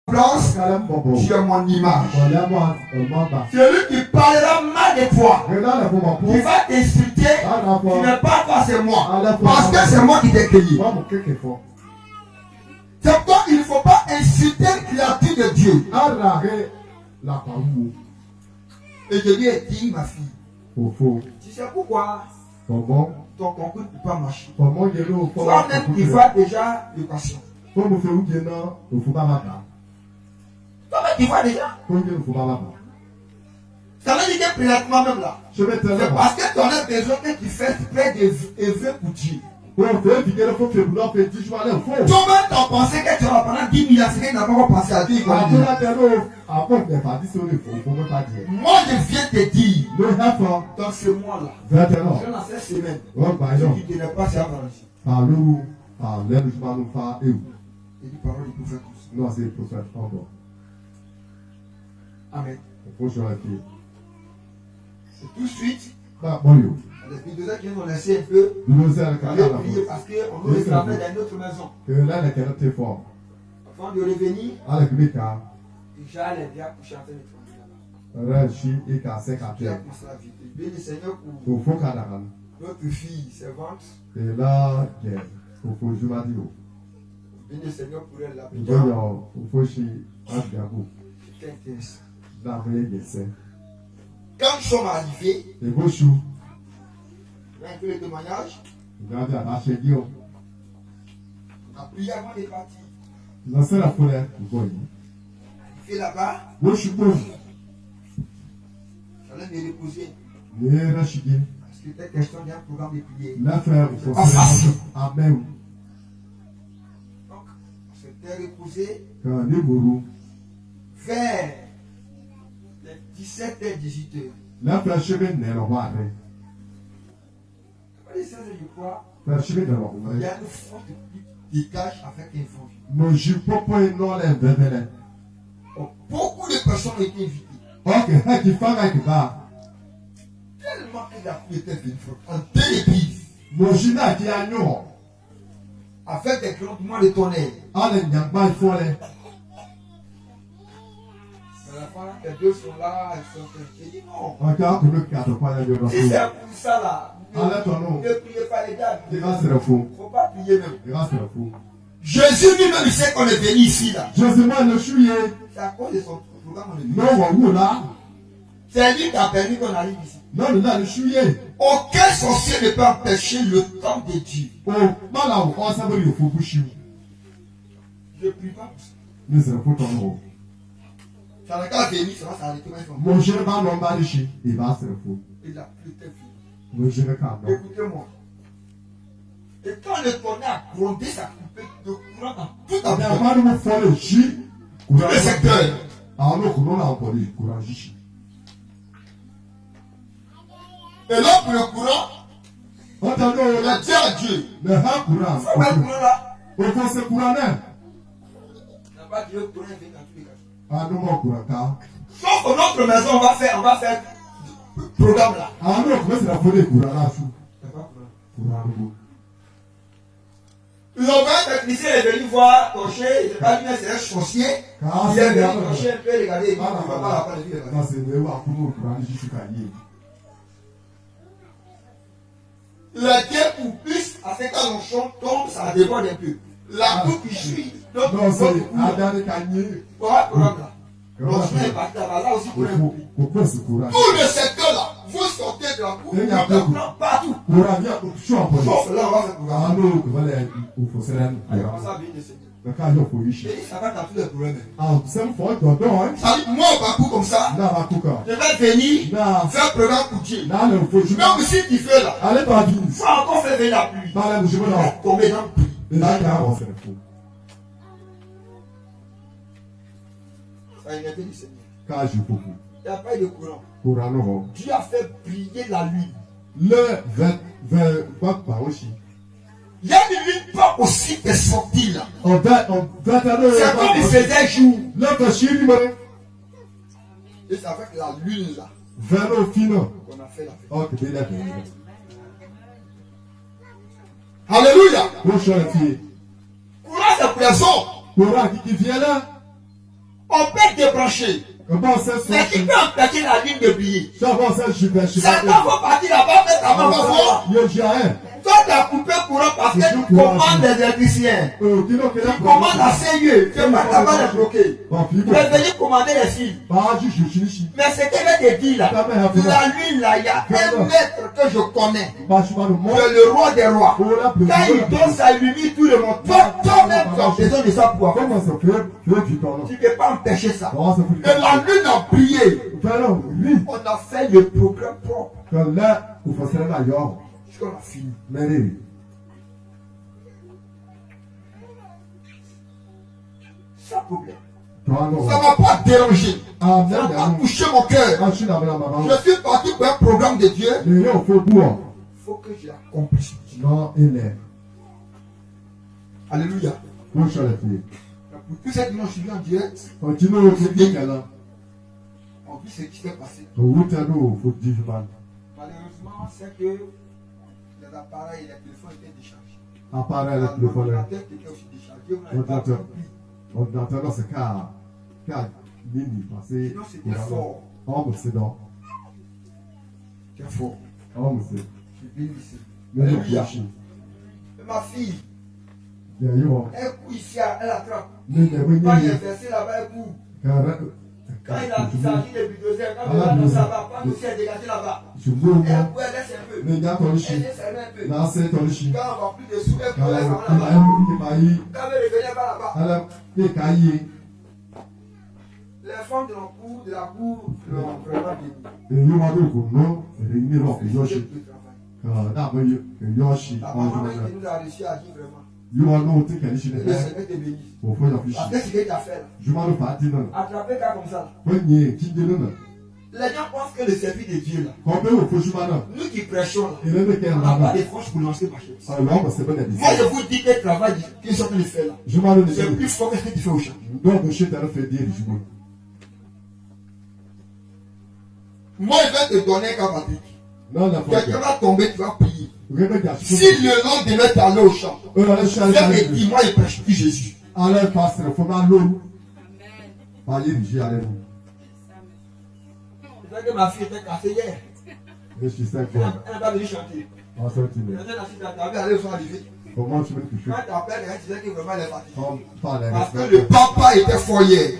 Place, tu es mon image. Celui qui parlera mal de toi, qui va t'insulter, tu n'es pas toi, c'est moi. Parce que c'est moi qui t'ai créé. C'est pourquoi il ne faut pas insulter une créature de Dieu. Et je lui ai dit, ma fille, tu sais pourquoi ton concours ne peut pas marcher. Toi-même, il va déjà le patient. Toi-même, tu vois déjà. Ça veut dire que présentement même là, c'est parce que tu en as besoin que tu fasses près des vœux pour Dieu. Toi-même, tu as pensé que tu vas pendant 10 000 ans, c'est que tu n'as pas encore pensé à Dieu. Moi, je viens te dire, dans ce mois-là, dans cette semaine, ce qui ne n'est pas, c'est à et du parole du prophète. Non, c'est le prophète encore. Amen. Et tout de suite, les deux qui nous ont laissé un peu, aller prier parce qu'on nous réclamait dans une autre maison. Avant de revenir, déjà les biens couchés en train de faire. Béni le Seigneur pour notre fille servante. Béni le Seigneur pour elle là. C'était intéressant. Quand nous sommes arrivés, il y a un peu de témoignage. On a prié avant de partir. Arrivé là-bas, j'allais me reposer. Parce qu'il était question d'un programme de prière. Amen. Donc, on s'était reposé vers les 17h, 18h. Il y a une forte dégage avec un fond. Beaucoup de personnes ont été invitées. Tellement qu'il a pu être venu en deux églises. Avec des grondements de tonnerre. À la fin, les deux sont là, ils sont j'ai dit non. Si c'est pour ça là, ne priez pas les gars. Il ne faut pas prier même. Jésus lui-même, il sait qu'on est venu ici là. C'est à cause de son programme on est venu. C'est lui qui a permis qu'on arrive ici. Aucun sorcier ne peut empêcher le temps de Dieu. Je ne prie pas pour ça. Ça n'a qu'à venir, ça va s'arrêter. Il a plus de vie. Écoutez-moi. Et quand le tonnerre a grondé, ça a coupé de courant dans toute la ville. Le secteur. Et là, pour le courant, on a dit à Dieu. Il faut mettre le courant là. Il n'a pas dit le courant, il vient dans tous les cas. Sauf que notre maison, on va faire programme là. Ils ont un technicien est venu voir Cocher, il n'a pas dit c'est un sorcier. Il est venu Cocher un peu, regarder, il ne va pas la part de vie. La terre pour plus, à ce quand on chante, tombe, ça déborde un peu. La coupe qui suit, donc on va programme là. L'enfant est parti là-bas, là aussi pour un coup. Tout le secteur là, vous sortez de la coupe, il y a un plan partout. Sauf là, on va faire programme. Ça va dans tous les problèmes. Moi, on va couper comme ça. Je vais venir faire programme pour Dieu. Même si tu fais là, il faut encore faire venir la pluie. Je vais tomber dans le pluie. Ça a énervé du Seigneur. Il n'y a pas eu de courant. Dieu a fait briller la lune. Il y a une lune pas aussi de sortie là. C'est comme il faisait jour. Et c'est avec la lune là qu'on a fait la fête. Alléluia. Courant c'est présent. On peut débrancher. Mais qui peut empêcher la ligne de briller? Certains vont partir là-bas, mettre la main fort. Toi, tu as coupé courant parce que tu commandes les électriciens. Tu commandes la CIE. Tu vas t'avoir les bloquer. Tu vas venir commander les fils. Mais ce que je te dis là, la lune là, il y a un maître que je connais. C'est le roi des rois. Quand il donne sa lumière, tout le monde. Toi-même, tu as besoin de ça pour avoir. Tu ne peux pas empêcher ça. Et la lune a brillé. On a fait le programme propre. Jusqu'à la fin. Sans problème. Ça ne m'a pas dérangé. Ça n'a pas touché mon cœur. Je suis parti pour un programme de Dieu. Il faut que je l'accomplisse. Alléluia. Pour tous ceux qui m'ont suivi en direct, on vit ce qui s'est passé. Malheureusement, c'est que les appareils et les téléphones étaient déchargés. La tête était aussi déchargée. Ordinateur, c'est car mini passé. Sinon, c'était fort. C'était fort. Je suis bien ici. Alléluia. Ma fille, elle court ici, elle attrape. Quand il est versé là-bas, elle court. Quand il a sorti les bulldozers, quand il a dans sa barre, quand il s'est dégagé là-bas, elle court, elle laisse un peu. Elle s'est fermée un peu. Quand on va plus de sous, elle court, elle s'en va là-bas. Quand elle revenait par là-bas, les femmes de la cour l'ont vraiment béni. La maman qui nous a réussi à dire vraiment. Le Seigneur te bénisse. Parce que ce que tu as fait là, attraper un cas comme ça. Les gens pensent que le service de Dieu là, nous qui prêchons là, on n'a pas de force pour lancer ma chose. Moi je vous dis que le travail qu'ils sont en train de faire là, c'est plus fort que ce que tu fais au champ. Moi je vais te donner un cas pratique. Quelqu'un va tomber, tu vas prier. Si le lendemain tu allé au champ, fais dis moi je prêche plus Jésus. Amen. C'est que ma fille était cassée hier. Elle n'a pas venu chanter. Comment tu veux que quand tu appelles, tu sais que vraiment elle est fatiguée. Parce que le papa était fort hier.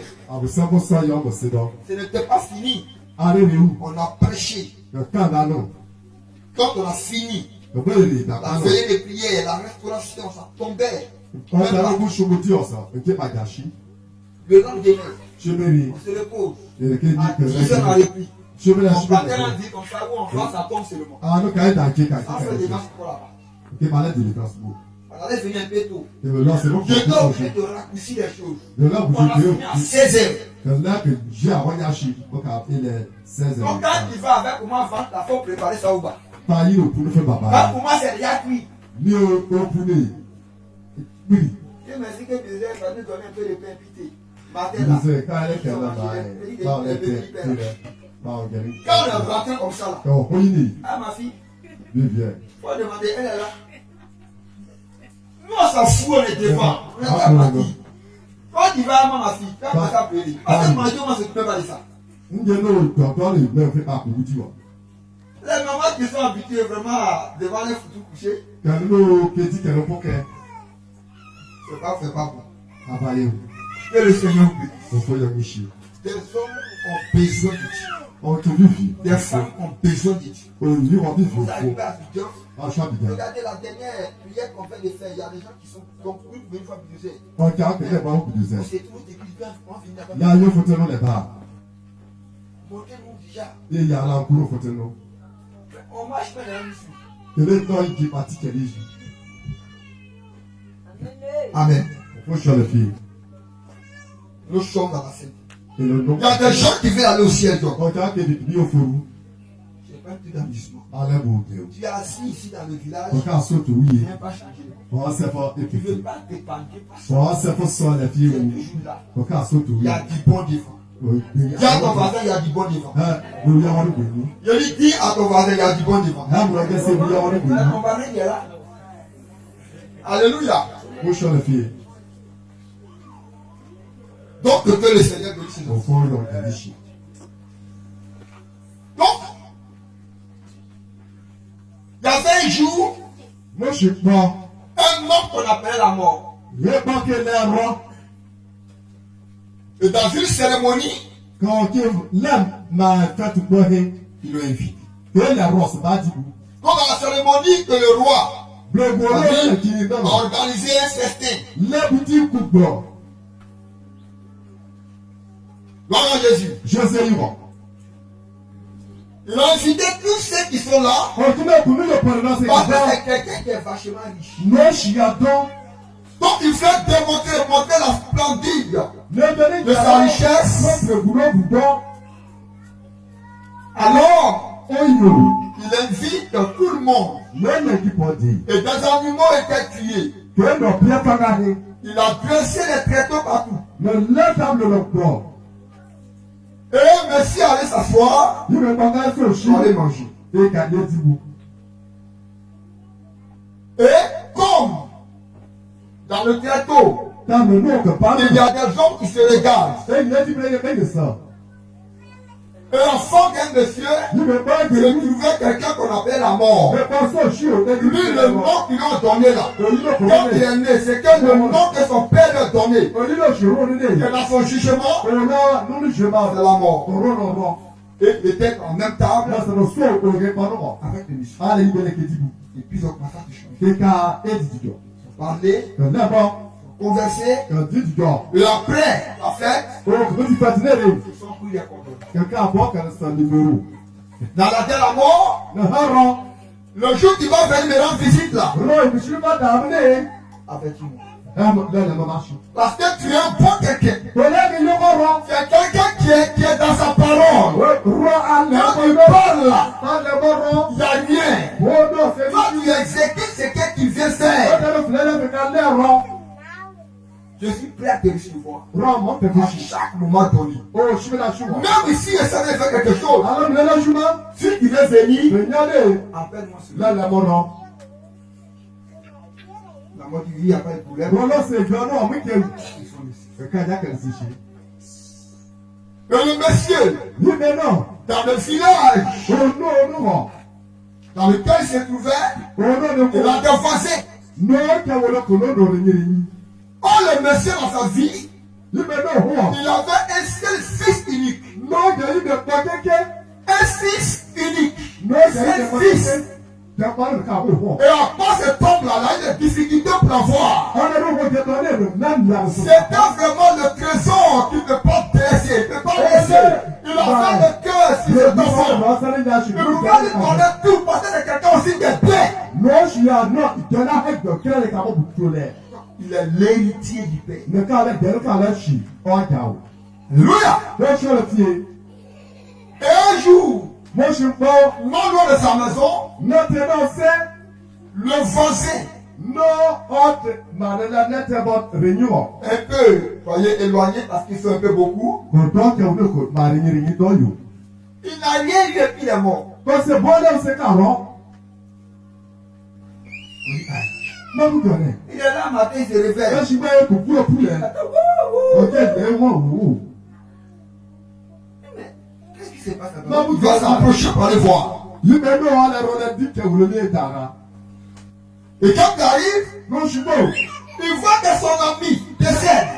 Ce n'était pas fini. On a prêché. Quand on a fini, la veillée de prière, la restauration, ça tombait. Le lendemain, on se repose. À 10 heures, on a repris. On partait un dit comme ça, où on voit, ça tombe seulement. Ça fait des masques pour là-bas. On allait venir un peu tôt. Je dois obligé de raccourcir les choses. On a fini à 16 heures. Donc quand tu vas avec comment vendre, il faut préparer ça au bas. Quand pour moi c'est déjà cuit. Dieu merci que Bézé va nous donner un peu de pain pité. Matin là. Quand on est rentré comme ça là. Ah ma fille. Faut demander, elle est là. Nous on s'en fout, on est devant. On est pas parti. Quand tu vas à ma fille, quand tu vas pleurer. Parce que manger, on ne s'occupe pas de ça. Les mamans qui sont habituées vraiment devant les photos couchées. C'est pas bon. Que le Seigneur vous bénisse. Des hommes ont besoin de Dieu. Des femmes ont besoin de Dieu. Vous arrivez à Dieu. Regardez la dernière prière qu'on vient de faire. Il y a des gens qui sont donc une fois budgétés. On s'est tous équipés pour finir. Montez-nous déjà. On marche pas dans la mission. Amen. Nous sommes dans la scène. Il y a des gens qui veulent aller au ciel. Donc. C'est pas un truc d'amusement. Tu es assis ici dans le village. Tu ne viens pas changer. Tu ne veux pas t'épancher parce que tu es toujours là. Il y a du bon devant. Dis à ton voisin, il y a du bon devant. Je lui dis à ton voisin, il y a du bon devant. Mon voisin il est là. Alléluia. Donc, que le Seigneur bénisse. Au fond, il y a des chiens. Donc, il y avait un jour, Moi, je suis mort. un homme qu'on appelait la mort. Je n'ai pas que les rois. Et dans une cérémonie, Quand l'homme m'a fait tout boire, il l'a invité. que les rois se battent. Comme dans la cérémonie que le roi Le bonheur qui est a dans organisé un festin. les boutiques coupe blanc. Gloire à Jésus. José Yvon. Il a invité tous ceux qui sont là. On dit que nous le prenons, c'est Parce que que c'est quelqu'un qui est vachement riche. nous chiatons. Donc il fait montrer la splendide Le donner de sa richesse. notre boulot bouton. Alors, Oyo. il invite tout le monde. Même qui peut dire Et des animaux étaient criés. que nos pieds pas gagné. Il a dressé les tréteaux partout. Le table le corps. Et monsieur allait s'asseoir. Il me demandait ce Pour chien. aller manger. Et gagner du bout. Et comme dans le tréteau, Dans le nom que parle. il y a des hommes qui se regardent. Et il a dit que ça. Et l'enfant d'un monsieur, Il me parle il de lui. trouvait quelqu'un qu'on appelle la mort. Mais pensez au chien. Lui, le nom qu'ils lui ont donné là, quand il est né, c'est que le nom que son père lui a donné. Et dans son jugement, c'est la mort. Et il était en même table avec le monsieur. Et puis ils ont commencé à se parler, converser. Et après la fête, ils sont pris les coordonnées. Dans la terre à mort, le jour qu'il va venir me rendre visite là, parce que tu es un bon quelqu'un. C'est quelqu'un qui est dans sa parole. Quand tu parles là, il n'y a rien. Quand tu exécutes ce que tu viens faire, je suis prêt à te recevoir. À chaque moment donné. Même si je savais faire quelque chose, si tu veux venir, appelle-moi celui-là. La mort qui vit, il n'y a pas de problème. Et le monsieur, dans le village dans lequel il se trouvait, il a défoncé. Oh, le monsieur dans sa vie, il avait un seul fils unique. Un fils unique. Un seul fils. Et à part cet homme-là, il a des difficultés pour l'avoir. C'était vraiment le trésor qu'il ne peut pas laisser. Il ne peut pas laisser. Il a fait le cœur sur cet enfant. Il ne peut pas lui donner tout parce que c'est quelqu'un aussi de bien. Il est l'héritier du père. Alléluia. Et un jour, non loin de sa maison, le voisin, un peu, soyez éloigné parce qu'il fait un peu beaucoup, il n'a rien eu et puis il est mort. Il est là matin, il se réveille. Qu'est-ce qui se passe là-bas? Il va s'approcher pour aller voir. Et quand il arrive, il voit que son ami décède.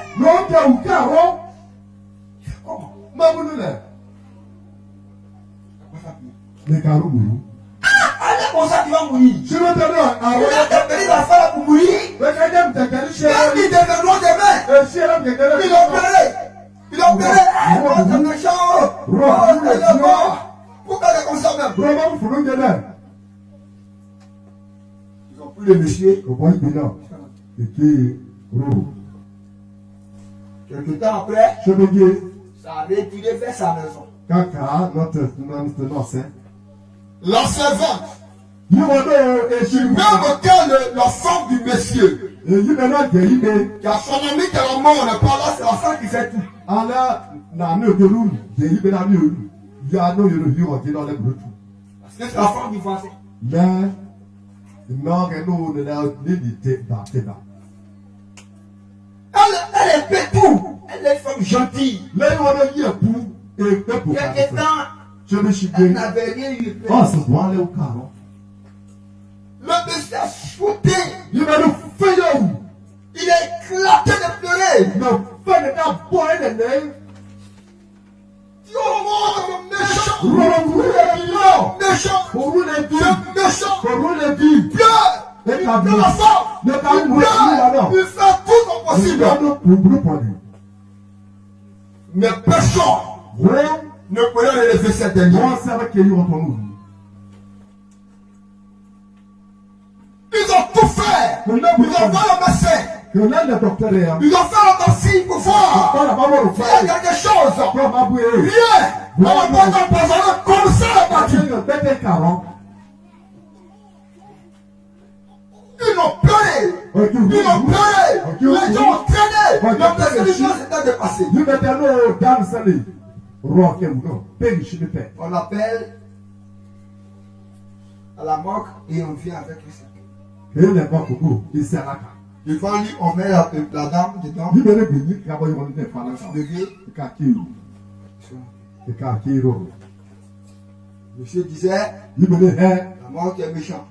Allez, comme ça, tu vas mourir. Il a appelé la femme pour mourir. Même il deviendra demain. Il a opéré. C'est méchant. Pourquoi il est comme ça même? Ils ont pris le monsieur. Quelque temps après, ça a retiré vers sa maison. La servante, même quand la femme du monsieur, qui a son ami qui est la mort, n'est pas là, c'est la femme qui fait tout. Parce que c'est la femme du voisin. Un Elle fait tout. Elle est une femme gentille. Quelque temps, elle n'avait rien eu. Le monsieur a sauté. Il a éclaté de pleurer. Il fait tout son possible. Mais personne ne peut relever cette dernière. Ils ont tout fait. Ils ont fait le médecin. Ils ont fait l'autopsie pour voir s'il y a quelque chose. Rien. On va pas empoisonner comme ça la partie. Ils ont pleuré. Les gens ont traîné. Le président s'était dépassé. On l'appelle à la morgue et on vient avec lui. Devant lui, on met la dame dedans. Monsieur disait, la mort est méchante.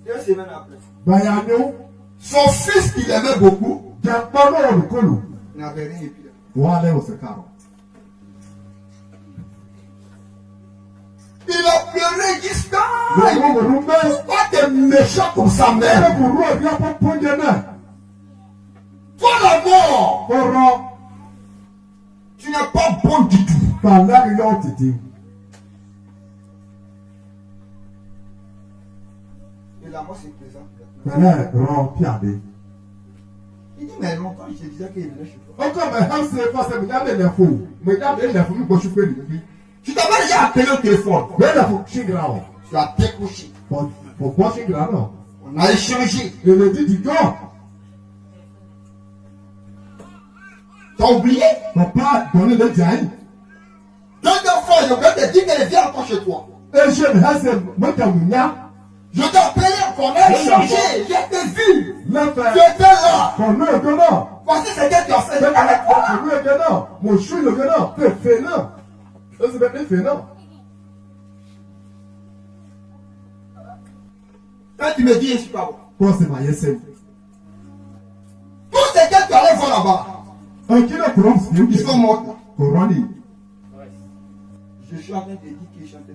Deux semaines après, son fils qu'il aimait beaucoup n'avait rien épilé. Il a pleuré jusqu'à. Pourquoi tu es méchant comme ça, mère? Toi la mort, tu n'es pas bon du tout. Et la mort c'est présent. Il dit mais longtemps je te disais qu'il venait chez toi. Tu t'avais déjà appelé au téléphone. Tu as décroché. On a échangé. T'as oublié? Deux fois, je vais te dire qu'elle vient encore chez toi. Je t'ai appelé encore, on a échangé. J'ai été vu. Tu étais là. Voici ce que tu as fait avec moi. Quand tu me dis, je ne suis pas bon. Tout ce que tu allais voir là-bas, ils sont morts. Je suis en train de dire qu'ils chantent.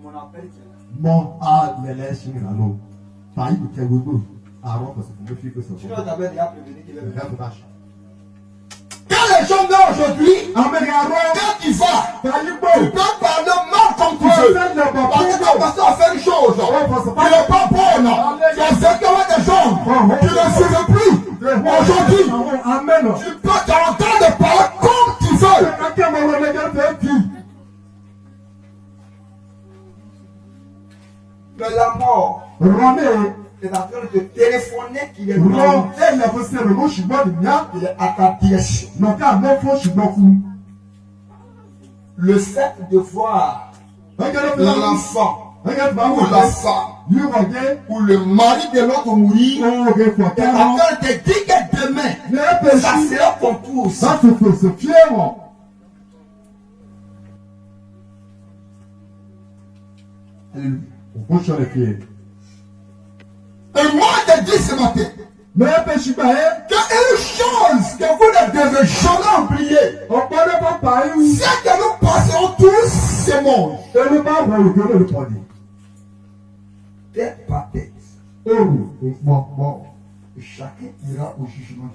Mon appel tu dois d'abord déjà prévenir qu'il est. Quand les gens meurent aujourd'hui, quand tu vas, tu peux parler mal comme tu veux. Parce que tu as passé à faire une chose. Tu n'es pas bonne. Tu as certainement des gens qui ne suivent plus. Aujourd'hui, tu peux t'entendre de parler comme tu veux. Mais la mort est en train de te téléphoner qu'il est mort. Il est à ta direction. Le fait de voir l'enfant ou la femme ou le mari de l'autre mourir est en train de te dire que demain ça sera ton tour aussi. Et moi je dis ce matin qu'il y a une chose que vous ne devez jamais oublier. C'est que nous passerons tous ce monde. Tête par tête. Et chacun ira au jugement.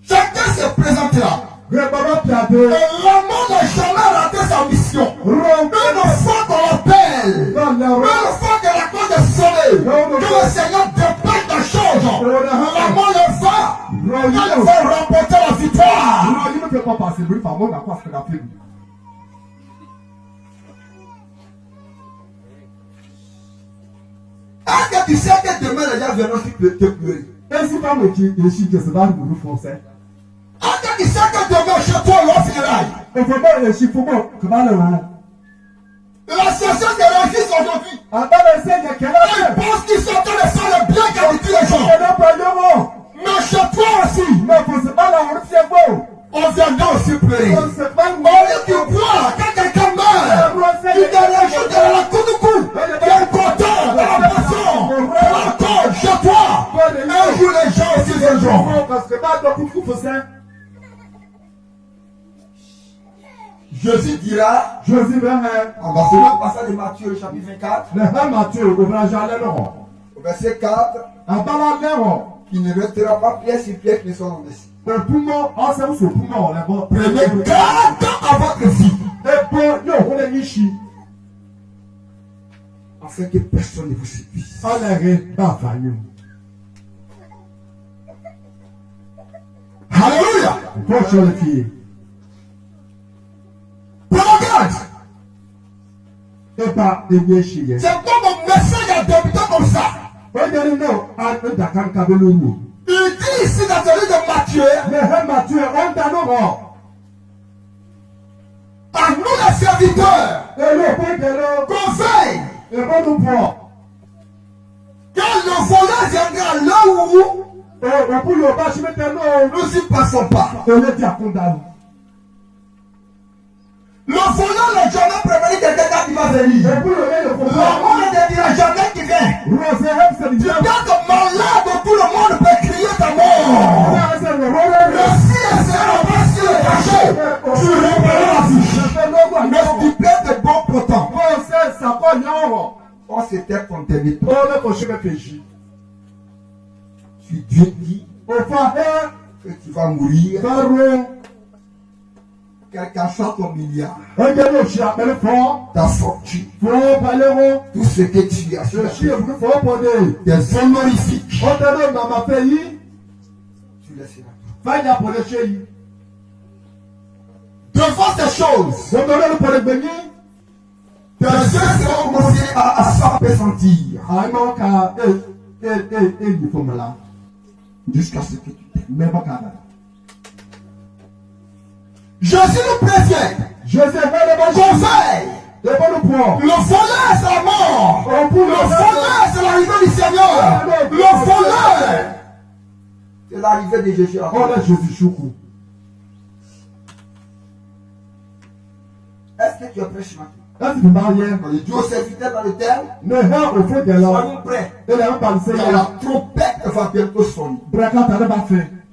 Chacun se présentera. Et l'amant n'a jamais raté sa mission. Une fois qu'on l'appelle, une fois que la cause est sonnée, que le Seigneur dépêche la chose, l'amant le va. Il va remporter la victoire. Est-ce que tu sais que demain les gens viendront te pleurer? Est-ce que tu sais que demain chez toi, il va finir? L'association qui réagissent aujourd'hui, ils pensent qu'ils sont en train de faire le bien qu'habituent les gens. Mais chez toi aussi, on viendra aussi pleurer. Au lieu de boire, quand quelqu'un meurt, tu te rajoutes dans la coupe, tu es content dans la maison, encore chez toi. Un jour les gens aussi viendront. Jésus dira, on va se le passage de Matthieu chapitre 24, au verset 4, qui ne restera pas pierre sur pierre qui ne soit endurci. Prenez garde à votre vie, afin que personne ne vous séduise. Alléluia. Prenons garde. C'est comme mon message a débuté comme ça. Il dit ici dans le livre de Matthieu, à nous les serviteurs, qu'on veille. Quand le voleur viendra là où nous y passons pas. Le voleur n'a jamais prévenu quelqu'un qui va venir. La mort ne te dira jamais qui vient. Tu gardes malade, tout le monde peut crier ta mort. Le ciel sera pas sur le cachet. Tu reprenais la fiche. Le stipulé de bon potent. On s'était contenu. Si Dieu dit que tu vas mourir, quelqu'un chante ton milliard, ta fortune, tout ce que tu as, des honorifiques, tu laisseras. Devant ces choses, tes yeux seront commencés à s'apesantir jusqu'à ce que tu t'aimes. Jésus nous prévient qu'on veille. Le voleur, c'est la mort. Le voleur, c'est l'arrivée du Seigneur. Le voleur, c'est l'arrivée de Jésus. Est-ce que tu es prêt ce matin? Quand le Dieu serviteur dans le terme, soyons prêts. La trompette va bientôt sonner.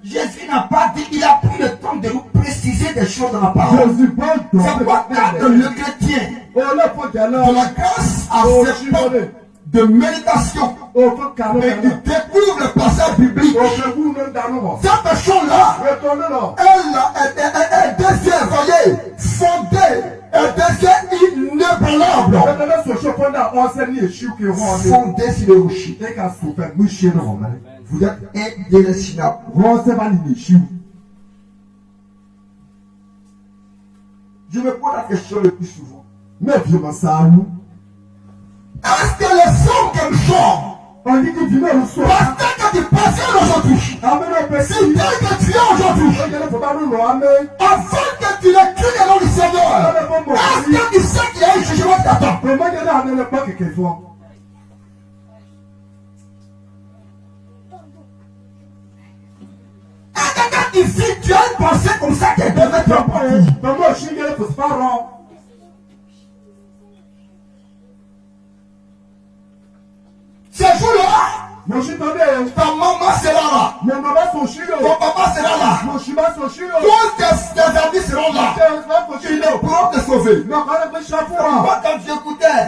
Jésus n'a pas dit, il a pris le temps de nous préciser des choses dans la parole. C'est pourquoi quand le chrétien de la grâce à ce temps de méditation et il découvre le passage biblique, cette personne-là, elle devient, voyez, fondée, elle devient inébranlable. Fondée sur le rocher. Vous êtes indéracinable. Je me pose la question le plus souvent. Est-ce que les hommes que nous sommes, parce que tu passes aujourd'hui, si tel que tu es aujourd'hui, afin que tu le cries le nom du Seigneur, est-ce que tu sais qu'il y a un jugement qui t'attend? Ici, tu as une pensée comme ça qu'elle devait te partir. Ce jour-là, ta maman sera là. Ton papa sera là. Tous tes amis seront là. Ils ne pourront te sauver. Moi, quand j'écoutais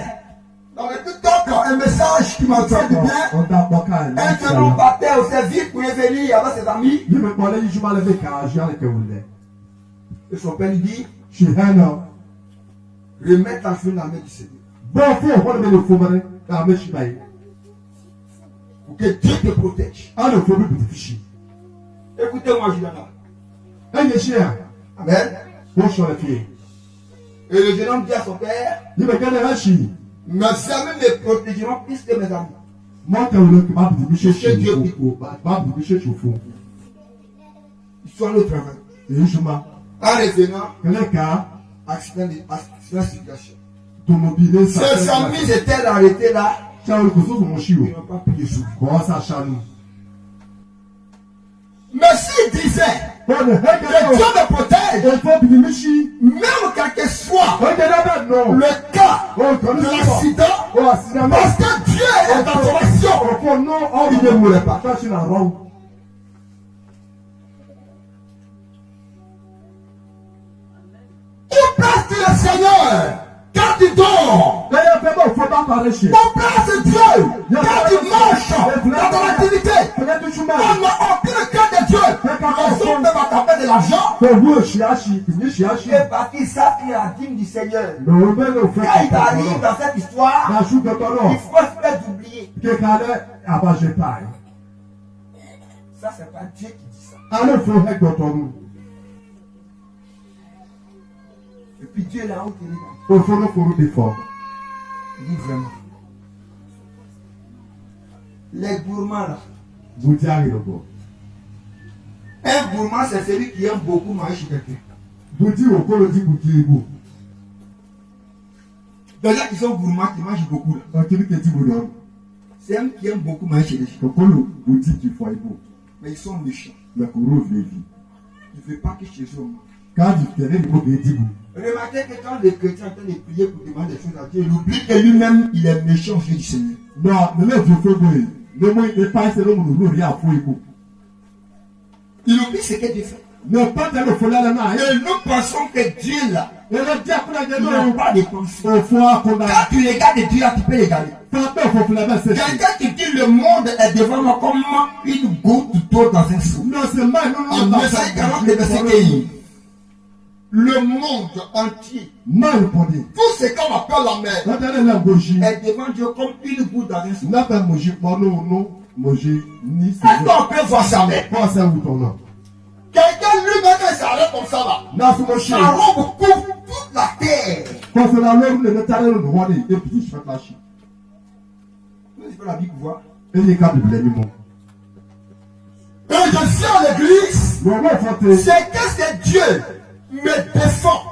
dans le TikTok un message qui m'a fait du bien, un de nos batailles au service pour venir avec ses amis. Et son père lui dit, remets ta fille dans la main du Seigneur. Pour que Dieu te protège. Écoutez-moi, Juliana. Amen. Et le jeune homme dit à son père, mes amis me protégeront plus que mes amis. Ils sont au travail. En revenant, le cas, accident de circulation. automobilisé, Ses amis étaient arrêtés là. Charles Koso de mon Ils chio. n'ont pas pris de sous. Comment ça, Charles? Mais s'il disait Bon, le que Dieu me protège, il faut bien Michi. même quel que soit Non. le cas de l'accident, parce que Dieu est dans son action, il ne mourrait pas. Où place-t-il le Seigneur quand tu dors? Où place Dieu quand tu marches dans ton activité? On n'a aucun cas de Dieu. Les hommes peuvent attraper de l'argent. Et parce qu'ils savent qu'il y a la dîme du Seigneur. Quand il arrive dans cette histoire, il faut se faire d'oublier. Ça, c'est pas Dieu qui dit ça. Et puis Dieu là où il est. Il dit vraiment. Les gourmands là. Un gourmand, c'est celui qui aime beaucoup manger chez quelqu'un. Déjà qui sont gourmands, qui mangent beaucoup là. C'est un qui aime beaucoup manger chez les gens. Mais ils sont méchants. Il ne veut pas que chez eux on mange. Remarquez que quand les chrétiens sont en train de prier pour demander des choses à Dieu, il oublie que lui-même il est méchant au Dieu du Seigneur. Il oublie ce que Dieu fait. Et nous pensons que Dieu là, il n'a pas de pensée. Quand tu regardes Dieu là, tu peux regarder. Quelqu'un qui dit le monde est devant moi comme une goutte d'eau dans un seau. En Ésaïe 40, verset 15. Le monde entier, tout ce qu'on appelle la mer, est devant Dieu comme une goutte dans un seau. Est-ce qu'on peut voir sa mer? Quelqu'un lui-même quand il s'arrête comme ça là, sa robe couvre toute la terre. Nous c'est la Bible voir. Et je suis à l'église, c'est que Dieu me défend.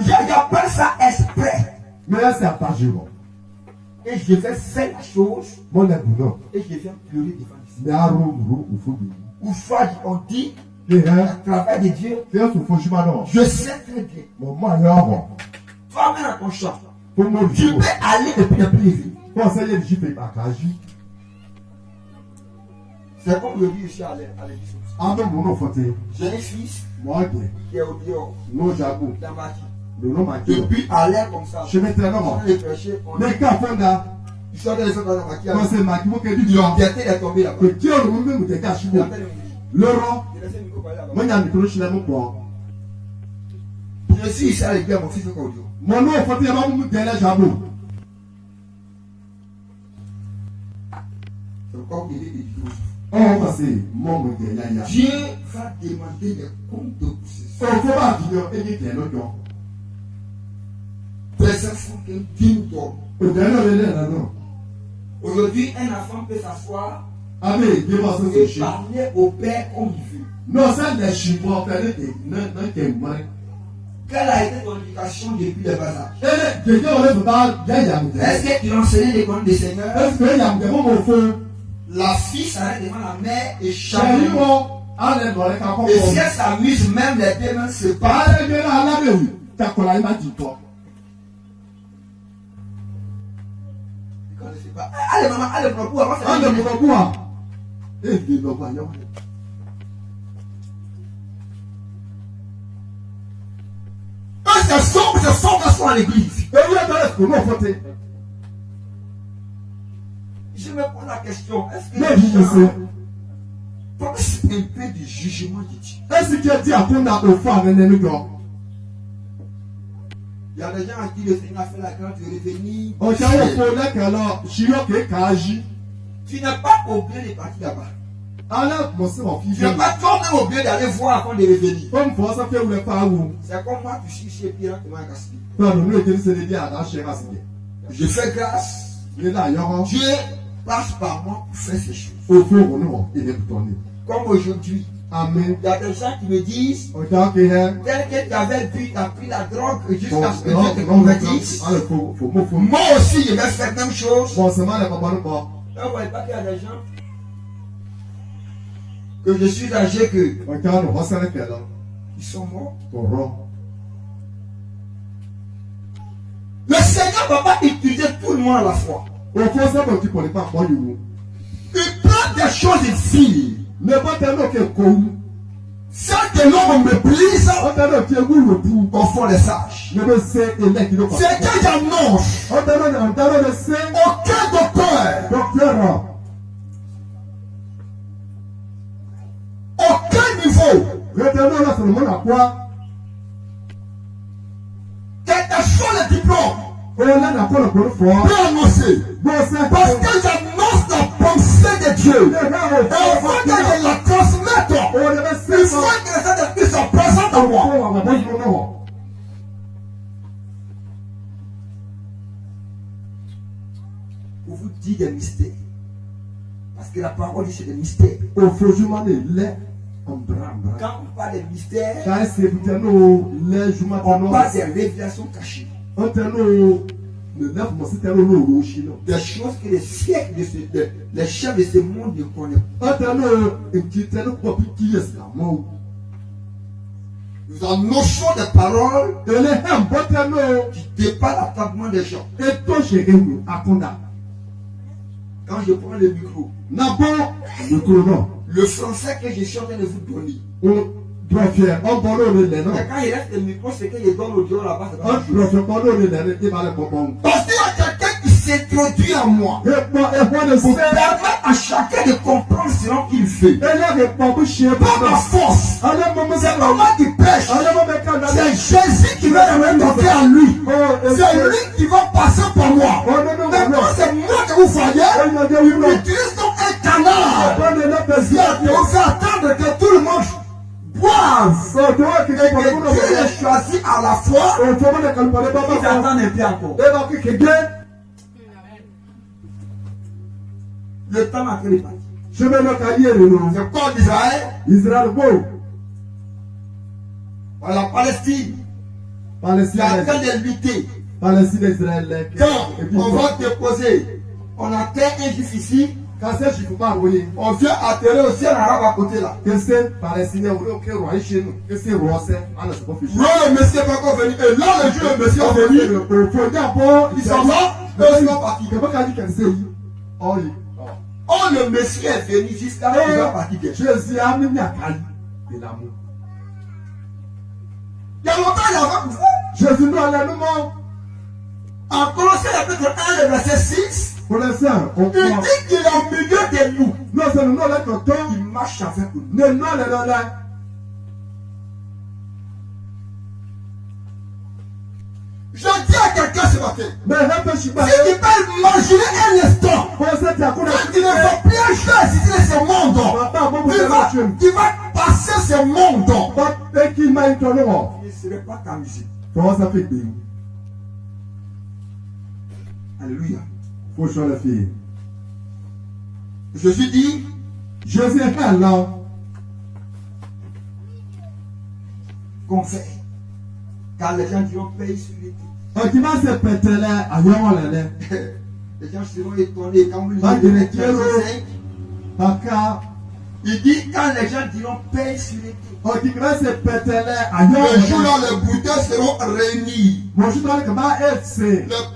J'appelle ça exprès. Et je vais faire la chose. Et je viens pleurer devant Dieu. Ou soit on dit, le travail de Dieu, je sais très bien. Va mettre ton champ. Tu peux aller depuis le privé. C'est comme je dis ici à l'église. J'ai un fils qui est au dehors, dans ma vie. Depuis à l'air comme ça, je vais les prêcher. Ils sont dans les autres dans la maquille. L'entièreté est tombée là-bas. Je suis ici à l'église, mon fils est au dehors. C'est encore qu'il est des Dieu va demander des comptes de possession. Les enfants qui digne d'homme. Aujourd'hui, un enfant peut s'asseoir et parler au père comme il veut. Quelle a été ton éducation depuis le bas âge? Est-ce que tu enseignes les comptes du Seigneur? La fille s'arrête devant la mère et chante. Et si elle s'amuse, même les deux mains se parlent. Allez maman, allez pour avant c'est sombre à l'église. Je me pose la question, est-ce que les gens pensent un peu du jugement de Dieu? Il y a des gens à qui le Seigneur a fait la grâce de revenir. Tu n'as pas oublié de partir là-bas. Tu n'as pas toi-même oublié d'aller voir avant de revenir. C'est comme moi, tu suis chez Pierre, tu m'as gaspillé. Je fais grâce. Dieu passe par moi pour faire ces choses. Comme aujourd'hui, Amen. Il y a des gens qui me disent, tel que tu avais bu, tu as pris la drogue jusqu'à ce que Dieu te convertisse. Moi aussi, je vais faire la même chose. Vous ne voyez pas qu'il y a des gens que je suis âgé que ils sont morts. Le Seigneur ne va pas utiliser tout le monde à la fois. Il prend des choses ici. Ceux que l'on méprise, au fond les sages. C'est que j'annonce. Aucun docteur, aucun niveau, quel que soit le diplôme, peut annoncer. Parce que j'annonce la pensée de Dieu. Et il faut que je la transmette. Il faut que les Saint-Esprit soient présents en moi. Pour vous dire des mystères. Parce que la parole dit c'est des mystères. Quand on parle des mystères, on parle des révélations cachées. Des choses que les siècles les chefs de ce monde ne connaissent pas. Nous annonçons des paroles qui dépassent l'attendement des gens. Quand je prends le micro, le français que je suis en train de vous donner, et quand il reste le micro, c'est que je donne l'audio là-bas. Parce qu'il y a quelqu'un qui s'introduit en moi pour permettre à chacun de comprendre ce qu'il fait. Pas ma force, c'est pas moi qui pêche, c'est Jésus qui va me monter en lui. C'est lui qui va passer pour moi. Maintenant, c'est moi que vous voyez, il utilise donc un canal. Il faut attendre que tout le monde boivent. Et que Dieu les choisit à la fois. Ils attendent un peu encore. Le temps a créé parti. C'est le corps d'Israël. La Palestine. Il a en train de lutter. Quand on va déposer, on atteint un juif ici. On vient atterrir au ciel arabe à côté là. Non, le Messie n'est pas encore venu. Et là, le jour le Messie est venu, il s'en va, ils sont partis. Oh, le Messie est venu jusqu'à là, il va partir. Il y a longtemps, il y avait Jésus nous allait nous mort. En Colossiens chapitre 1, le verset 6. Il dit qu'il est au milieu de nous. Il marche avec nous. Je dis à quelqu'un ce matin, si tu peux imaginer un instant, quand tu ne vas plus un jeu ici de ce monde, tu vas passer ce monde. Il ne serait pas ta musique. Alléluia. Jésus dit, qu'on fait, car les gens diront paye sur les têtes. Les gens seront étonnés quand vous lisez le 5. Il dit quand les gens diront paye sur les têtes. Le jour là, les bouteilles seront réunis. Le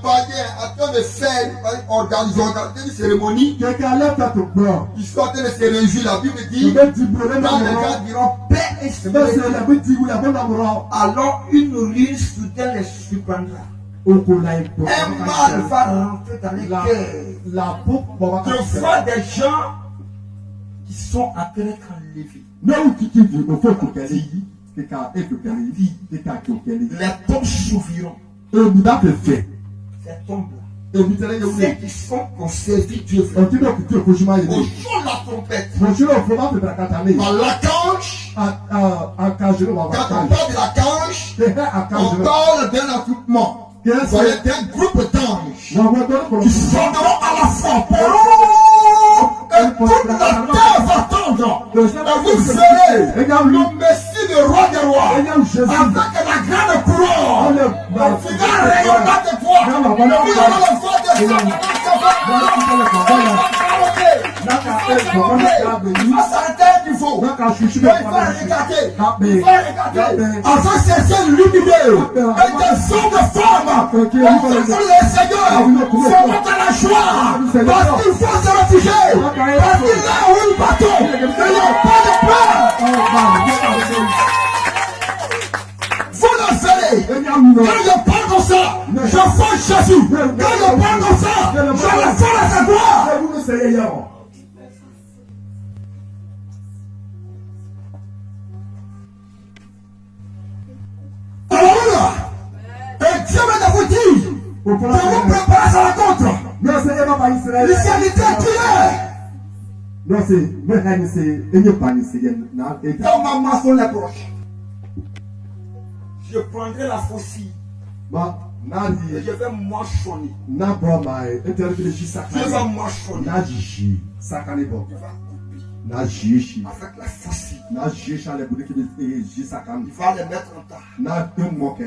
païen en train de faire, organiser une cérémonie. Ils sont en train de se réjouir. La Bible dit quand les gens diront paix sur les têtes, alors une ruine soudaine les surprendra. Un mal va rentrer dans les cœurs. Je vois des gens qui sont en train d'être enlevés. Les tombes s'ouvriront. Ces tombes-là, ceux qui sont conservés, Dieu fait. Au jour de la trompette, dans l'archange, quand on parle de l'archange, on parle d'un attroupement. Vous voyez, d'un groupe d'anges qui sonneront à la fois. Et toute la terre va attendre. Et vous serez le Messie de roi des rois, avec la grande couronne, le final rayonnant de toi, le voix de enfin c'est l'univers et des hommes de femmes le Seigneur se mettent à la joie parce qu'il faut se réfugier parce qu'il est où il bateau il n'y a pas de peur. Vous le savez, quand je parle comme ça, je force Jésus. Quand je parle comme ça, je le force à sa gloire. Et Dieu va vous dire de vous préparer à sa rencontre. L'israélité est tuée. Non, Quand ma maçon est proche, je prendrai la faucille et je vais moissonner. Je vais moissonner. Avec la faucille. Il va les mettre en tas.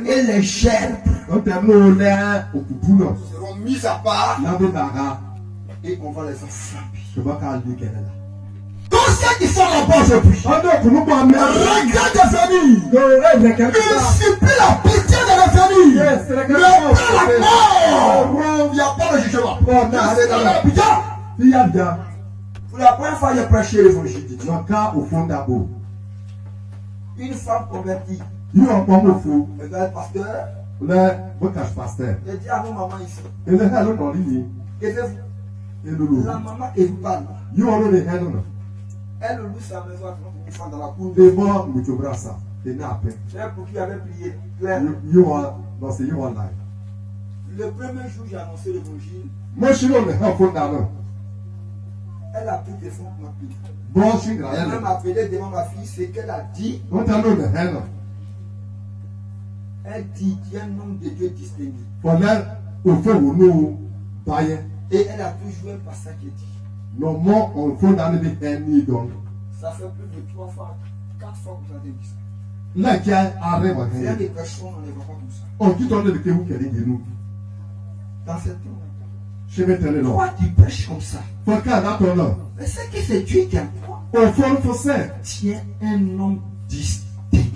Et les gerbes seront mises à part et on va les enflammer. Tous ceux qui sont là-bas aujourd'hui, regret de venir, il supplie la pitié de la venir, mais pas la mort. Il n'y a pas de jugement. Pour la première fois, j'ai prêché l'évangile. Une femme convertie, le pasteur, j'ai dit à nos mamans ici, aidez-vous. La maman qui vous parle, elle loue sa maison à 30 francs dans la cour. C'est pour qui avait prié. Le premier jour, j'ai annoncé l'évangile. Elle a pris des fonds pour m'appeler. Elle m'a appelé devant ma fille, c'est qu'elle a dit. Elle dit, tu es un homme de Dieu distingué. Et elle a toujours un passage qui dit. Ça fait plus de 3 fois, 4 fois que vous avez dit ça. Il y a des personnes, on ne les voit pas comme ça. Dans cette temps, toi tu prêches comme ça. Mais c'est que c'est Dieu qui aime toi. Tu es un homme distingué.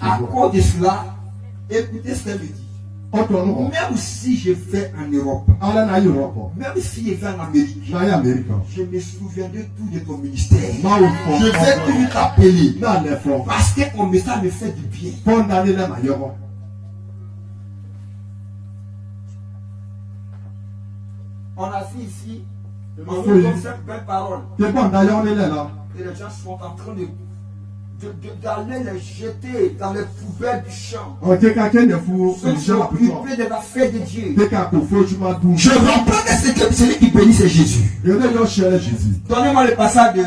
À cause de cela, écoutez ce qu'elle me dit. Même si je vais en Europe, même si je vais en Amérique, je me souviens de tout de ton ministère. Je vais toujours t'appeler parce que ton message me fait du bien. On a vu ici, on nous donne cette belle parole. Et les gens sont en train d'aller les jeter dans les poubelles du champ. Ceux qui sont occupés de la fête de Dieu. Je reprends que celui qui bénit, c'est Jésus. Donnez-moi le passage de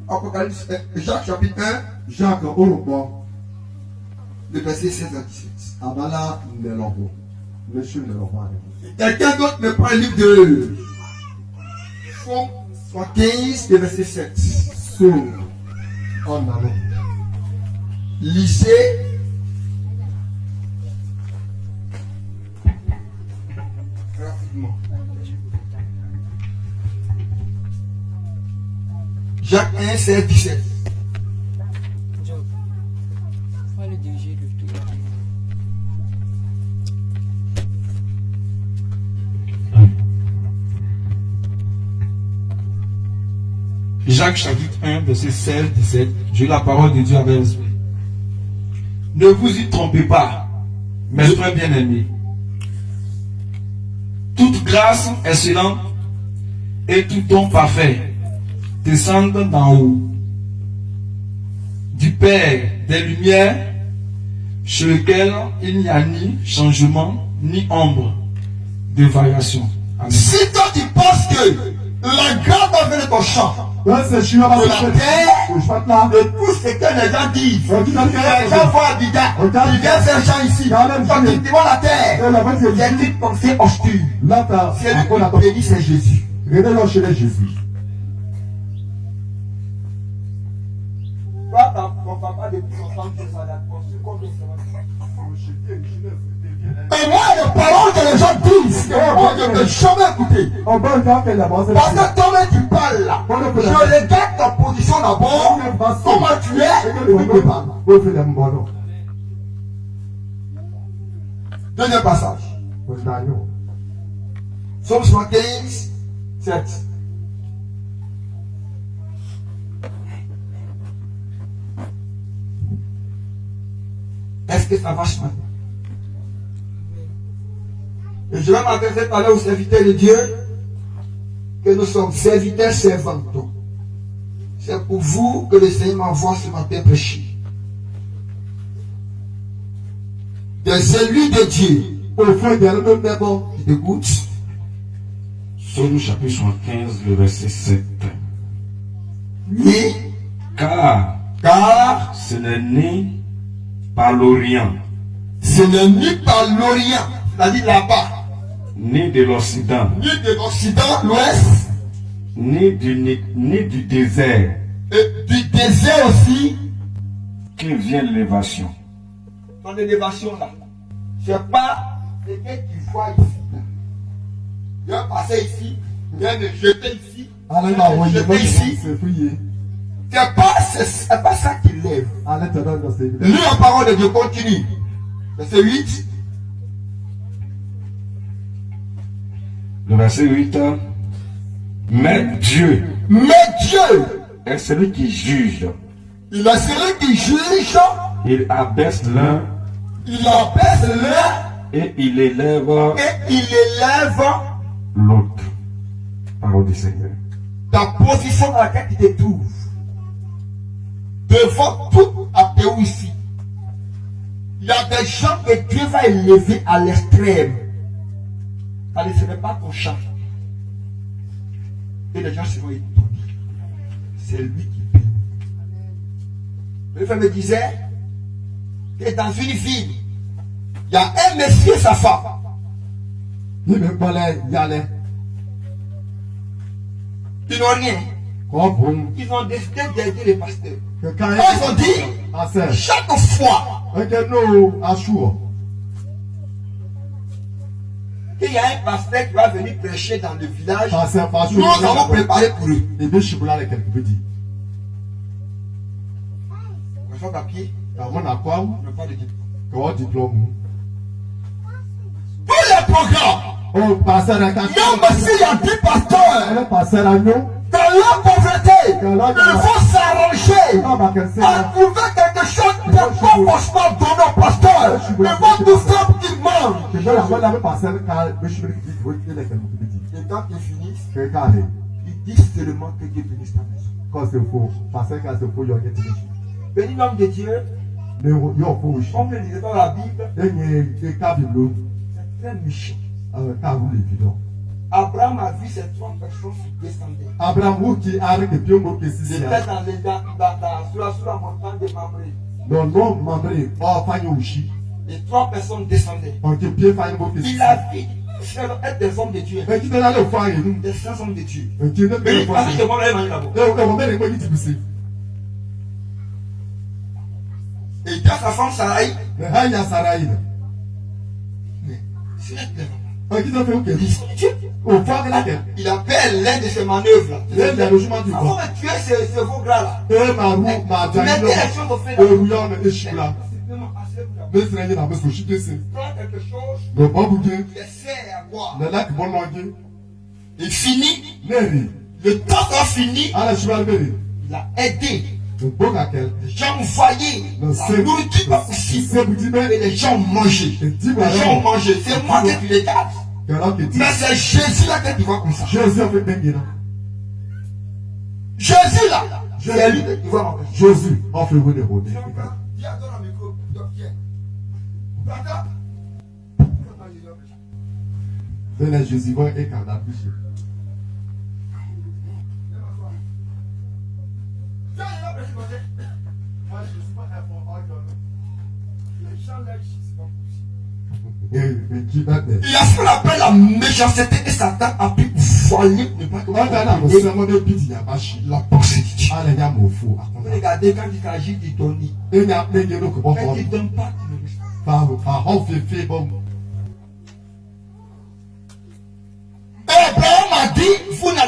Apocalypse, Jacques chapitre 1. Le verset 16 à 17. Quelqu'un d'autre me prend le livre de Fonds 15, le verset 7. Lisez. Rapidement. Jacques 1, 16, 17. Jacques chapitre 1, verset 16, 17. J'ai la parole de Dieu avec l'esprit. Ne vous y trompez pas, mes frères bien-aimés. Toute grâce excellente et tout don parfait descendent d'en haut, du Père des Lumières, chez lequel il n'y a ni changement, ni ombre de variation. Amen. Si toi tu penses que la grâce va venir de ton champ, de la terre, de tout ce que les gens disent, que les gens vont à Abidjan, ils viennent faire champ ici, quand ils vont la terre, c'est une pensée obscure. C'est lui qui bénit, c'est Jésus. que moi je ne peux jamais écouter. Parce que toi-même tu parles là. Je regarde ta position d'abord. Comment tu es, puis tu parles. Deuxième passage. Psaume 75, 7. Est-ce que ça va ce matin? Et je vais m'adresser tout à l'heure aux serviteurs de Dieu, que nous sommes serviteurs servants. C'est pour vous que le Seigneur m'envoie ce matin prêcher. Des élus de Dieu, au fond de l'homme d'abord, qui t'écoutent. Psaume chapitre 75, le verset 7. Oui. Car ce n'est ni par l'Orient, ce n'est ni par l'Orient, c'est-à-dire là-bas, ni de l'Occident, l'Ouest, ni du désert, et du désert aussi, que vient l'élévation. Ton élévation là, c'est pas quelqu'un qui voit ici. Il va passer ici, il vient de jeter ici, jeter ici. C'est pas ça qui lève. Lis la parole de Dieu, continue. Verset 8. Le verset 8. Mais Dieu est celui qui juge. Il est celui qui juge. Il abaisse l'un. Et il élève l'autre. Parole du Seigneur. Ta position dans laquelle tu te trouves, devant tout athéo ici, il y a des gens que Dieu va élever à l'extrême. Ce n'est pas ton champ. Et les gens se vont étonner. C'est lui qui paie. Le frère me disait que dans une ville, il y a un monsieur et sa femme. Ils n'ont rien. Ils ont décidé d'aider les pasteurs. Ils ont dit, chaque fois qu'il y a un pasteur qui va venir prêcher dans le village, nous allons préparer pour eux. Question papier, pas de diplôme. Tous les programmes, même s'il y a 10 pasteurs, dans leur pauvreté, il faut s'arranger à trouver quelque chose de pas forcément donné au pasteur. Ils vont tout faire qu'ils mangent. Et quand ils finissent, ils disent seulement que Dieu bénisse ta maison. Bénis l'homme de Dieu. On ne lisait pas la Bible. C'est très méchant. Abraham a vu ces 3 personnes qui descendaient. C'était sur la montagne de Mamré. Les 3 personnes descendaient. Il a vu être des hommes de Dieu. Des saints hommes de Dieu. Mais il passait devant là-bas. Et il dit à sa femme Sarai. Mais c'est il appelle l'un de ses manœuvres. Avant de tuer ce veau gras là. Tu mettez les choses au fait. Prends quelque chose. Essaie à boire. Il finit. Le temps a fini. Il a aidé. Les gens voyaient la nourriture pas possible. Et les gens mangeaient. C'est moi qui les garde. Mais c'est Jésus là que tu vois comme ça. Jésus là. C'est lui que tu vois comme ça. Jésus, offre-vous des rôles. Venez Jésus, va et quand la bouche. Il y a ce qu'on appelle la méchanceté et Satan a pu voiler ne pas la pensée de Dieu. Regardez quand il s'agit de donner. Quand il ne donne pas, il ne reçoit.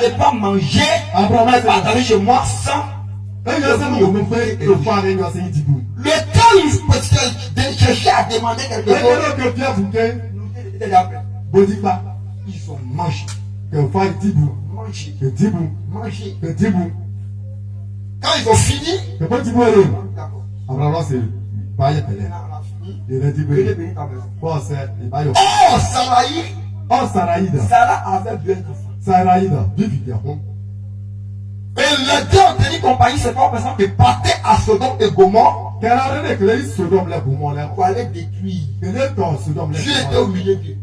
n'allez pas manger, pas aller chez moi sans. Le temps où de chercher à demander quelque chose, ils ont mangé. Quand ils ont fini, Sarah avait besoin d'enfants. Et les deux ont tenu compagnie, c'est pas personne qui partait à Sodome et Gomorrhe pour aller détruire. Dieu était au milieu d'eux.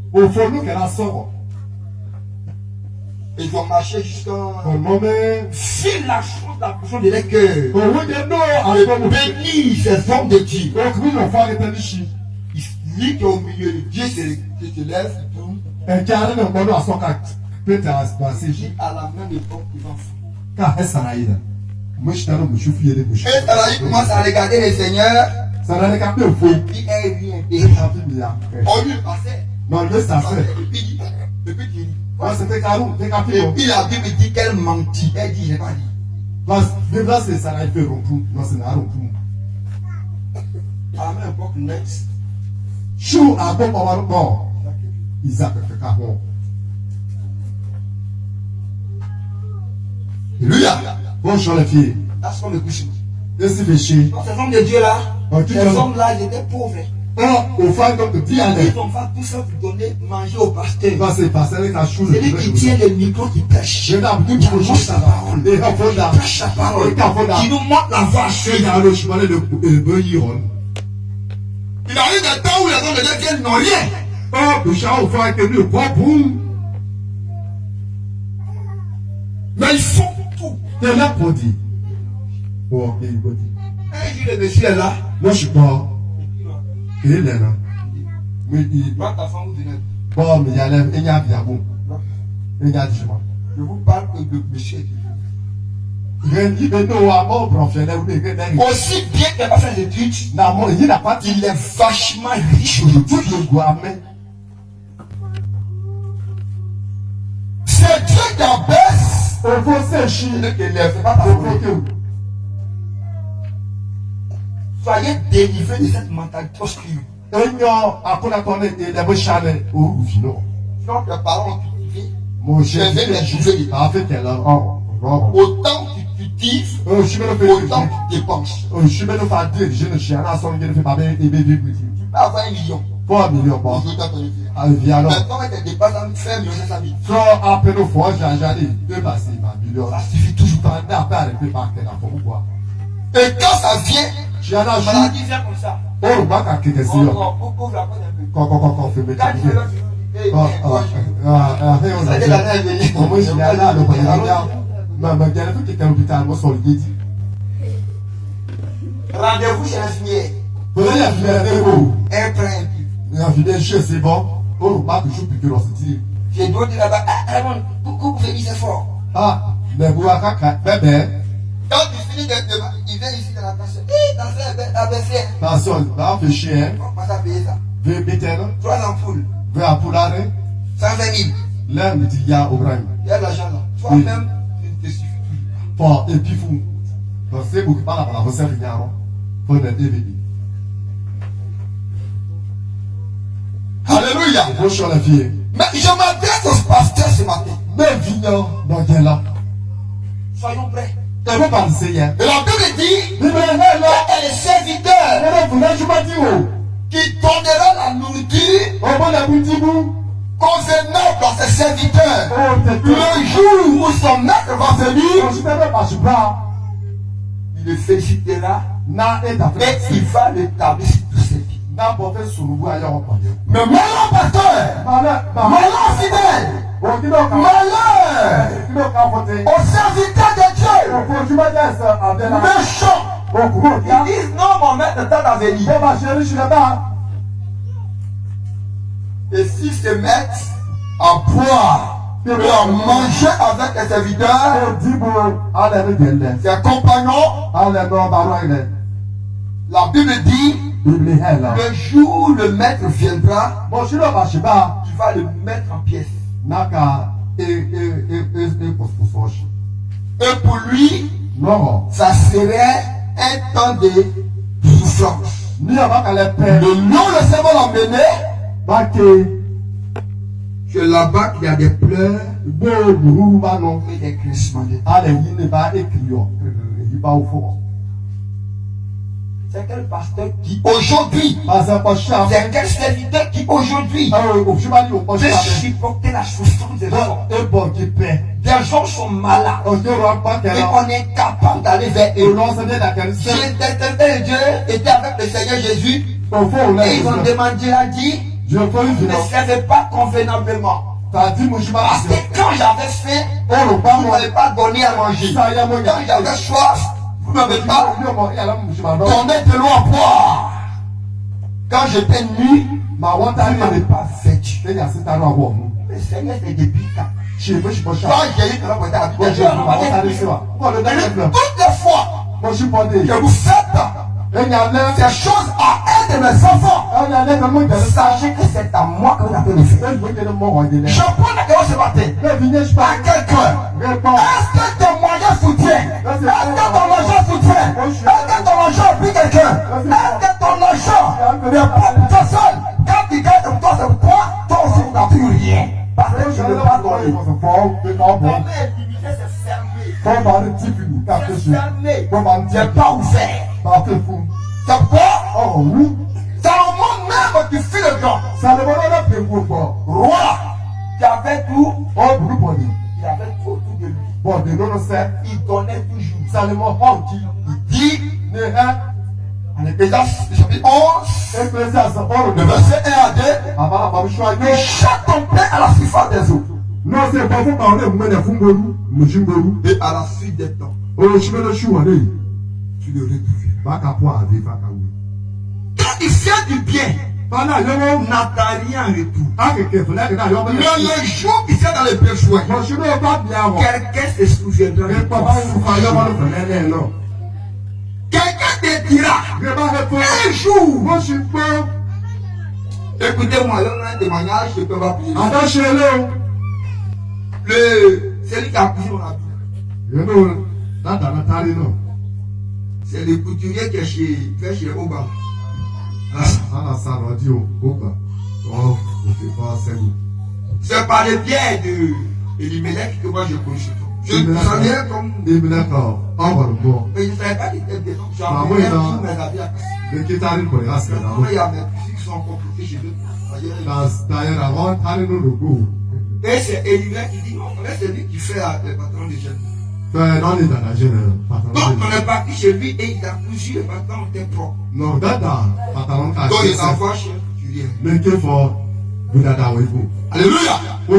Ils ont marché jusqu'à faire la chose, la personne de leur cœur. Bénir ces hommes de Dieu. Lui qui est au milieu de Dieu se lève et tout. Et à la même époque, ils vont faire. Et Saraï commence à regarder le Seigneur. Et puis elle vient. On lui passait. Et puis la Bible dit qu'elle mentit. Elle dit, j'ai pas dit. À la même époque, next. Alléluia. Bonjour les filles. Là, c'est comme le coucher. Laissez pécher. Donc, ces hommes de Dieu là, ces hommes-là, ils étaient pauvres. Ils vont faire tout ça pour donner manger au pasteur. C'est lui qui tient le micro qui prêche. Qui prêche sa parole. Qui nous montre la vache. Il arrive un temps où les hommes de Dieu n'ont rien. Mais ils font tout. Un jour, le monsieur est là. moi je suis pas. Il est là. Mais il. Toi, ta femme, vous venez. Bon, mais il y a bien bon. Il y a du mal. Je vous parle que de monsieur. Aussi bien qu'il n'a pas fait d'études, il est vachement riche aujourd'hui. C'est Dieu qui abaisse. Celui qui élève, c'est pas ta volonté. Soyez délivrés de cette mentalité obscure. Sinon, tes parents ont cultivé. Je vais les trouver. Autant tu cultives, autant tu dépenses. Tu peux avoir 1 million. 3 millions par. Maintenant, avec tes dépenses, ça me fait mieux sa vie. Ça suffit toujours pas. Et quand ça vient, la maladie vient comme ça. Ouvre la porte un peu. Quand tu veux, rendez-vous chez l'infirmière. Elle prend un peu. J'ai dois dire là-bas, pourquoi vous venez, c'est fort. Quand tu finis de il vient ici dans la classe. Attention, on commence à payer ça. 3 ampoules. 120 000. Il y a de l'argent là. Toi-même, tu te suffit toujours. Alléluia. Bonjour la fille. Mais je m'adresse au pasteur ce matin. Soyons prêts. Et la Bible dit qu'elle est serviteur qui donnera la nourriture convenable à ses serviteurs. Le jour où son maître va venir, il le félicitera et il va l'établir sur tous ses vies. Mais malheur pasteur, malheur fidèle, malheur aux serviteurs de Dieu, méchants. Ils disent non, mon maître tarde à venir. Et s'ils se mettent à boire et à manger avec les serviteurs, ses compagnons, la Bible dit le jour où le maître viendra, il va le mettre en pièces. Et pour lui, ça serait un temps de souffrance. Le lion, le Seigneur l'a mené. C'est là-bas qu'il y a des pleurs et des crissements. C'est quel pasteur qui aujourd'hui, c'est quel serviteur qui aujourd'hui peut supporter la souffrance des gens. Des gens sont malades et on est capable d'aller vers eux. J'ai Dieu était avec le Seigneur Jésus et ils ont demandé, a dit, ne servez pas convenablement. Parce que quand j'avais faim, vous ne m'avez pas donné à manger. Quand j'avais soif, vous ne m'avez pas donné de l'eau à boire. Quand j'étais nu, vous ne m'avez pas vêtu. Le Seigneur c'est depuis quand j'ai eu que toutes les fois que vous faites ces choses à un de mes enfants, sachez que c'est à moi que vous avez le fait. Je prends la question ce matin à quelqu'un. Est-ce que ton moyen soutient? Est-ce que ton argent soutient? Est-ce que ton argent appuie quelqu'un? Est-ce que ton argent ne pas pour toi seul? Quand tu gagnes de toi, c'est pour toi aussi tu n'as plus rien. Parce que je ne veux pas donner. Ta main est limitée, c'est fermé. C'est fermé. C'est pas ouvert. C'est quoi? C'est le monde même qui fait le grand. Roi qui avait tout. Il avait tout autour de lui. Il donnait toujours. Il dit en Ecclésiaste chapitre 11, le verset 1 à 2, il jette ton pain à la surface des eaux. Et à la suite des temps, tu le retrouves. Quand il fait du bien, n'attends rien en retour. Le jour qu'il fait dans les besoins, quelqu'un se souviendra de toi. Quelqu'un te dira un jour. Écoutez-moi, là, on a un témoignage, je ne peux pas payer. Celui qui a pris mon habit. C'est le couturier qui est chez Oba. C'est par le biais de Elimelech que moi je connais. Je ne savais comme. Mais je ne savais pas qu'il était bien. J'ai envoyé tous mes habits à Kassi. Comment il y a mes petits qui sont encore bloqués chez eux. Et c'est Elimelech qui dit non, c'est lui qui fait le patron des jeunes. Donc on est parti chez lui et il a cousu le pantalon était propre. Donc il envoie chez le couturier. Alléluia. Quand